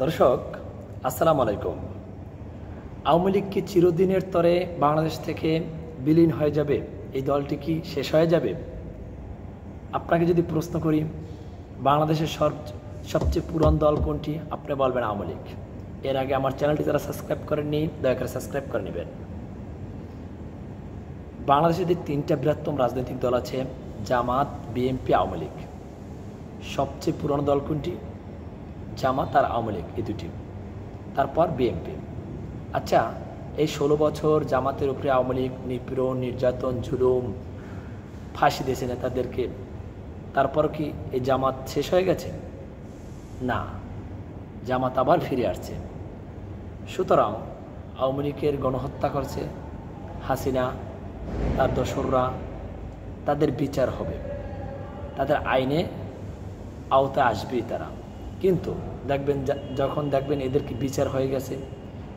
দর্শক আসসালামু আলাইকুম। আওয়ামী লীগ কি চিরদিনের তরে বাংলাদেশ থেকে বিলীন হয়ে যাবে? এই দলটি কি শেষ হয়ে যাবে? আপনাকে যদি প্রশ্ন করি বাংলাদেশের সবচেয়ে পুরান দল কোনটি, আপনি বলবেন আওয়ামী লীগ। এর আগে আমার চ্যানেলটি যারা সাবস্ক্রাইব করেননি দয়া করে সাবস্ক্রাইব করে নেবেন। বাংলাদেশে যে তিনটা বৃহত্তম রাজনৈতিক দল আছে, জামাত, বিএনপি, আওয়ামী লীগ। সবচেয়ে পুরনো দল কোনটি? জামাত আর আওয়ামী লীগ, এই দুটি। তারপর বিএনপি। আচ্ছা, এই 16 বছর জামাতের উপরে আওয়ামী লীগ নিপীড়ন, নির্যাতন, জুলুম, ফাঁসি দিয়েছে নেতাদেরকে। তারপর কি এই জামাত শেষ হয়ে গেছে? না, জামাত আবার ফিরে আসছে। সুতরাং আওয়ামী লীগের গণহত্যা করছে হাসিনা, তার দোসররা, তাদের বিচার হবে, তাদের আইনে আওতায় আসবেই তারা। কিন্তু দেখবেন যখন দেখবেন এদেরকে বিচার হয়ে গেছে,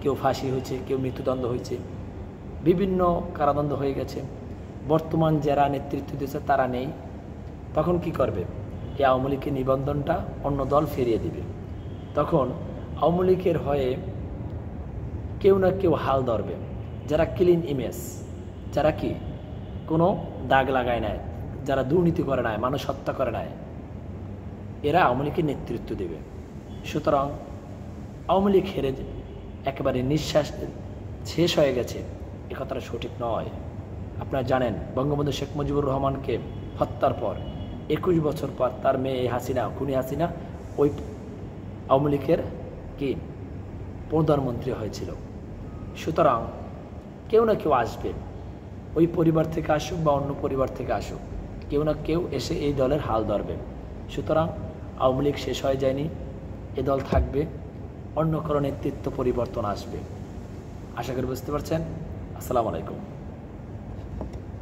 কেউ ফাঁসি হয়েছে, কেউ মৃত্যুদণ্ড হয়েছে, বিভিন্ন কারাদণ্ড হয়ে গেছে, বর্তমান যারা নেতৃত্ব দিয়েছে তারা নেই, তখন কি করবে? এই আওয়ামী লীগের নিবন্ধনটা অন্য দল ফিরিয়ে দিবে। তখন আওয়ামী লীগের হয়ে কেউ না কেউ হাল ধরবে, যারা ক্লিন ইমেজ, যারা কি কোনো দাগ লাগায় নেয়, যারা দুর্নীতি করে নেয়, মানুষ হত্যা করে নেয়, এরা আওয়ামী লীগের নেতৃত্ব দেবে। সুতরাং আওয়ামী লীগ হেরে একেবারে নিঃশ্বাস শেষ হয়ে গেছে, এ কথাটা সঠিক নয়। আপনারা জানেন বঙ্গবন্ধু শেখ মুজিবুর রহমানকে হত্যার পর 21 বছর পর তার মেয়ে হাসিনা, খুনি হাসিনা, ওই আওয়ামী লীগের কি প্রধানমন্ত্রী হয়েছিল। সুতরাং কেউ না কেউ আসবে, ওই পরিবার থেকে আসুক বা অন্য পরিবার থেকে আসুক, কেউ না কেউ এসে এই দলের হাল ধরবে। সুতরাং আওয়ামী লীগ শেষ হয়ে যায়নি, এ দল থাকবে, অন্য কোনো নেতৃত্ব পরিবর্তন আসবে। আশা করি বুঝতে পারছেন। আসসালামু আলাইকুম।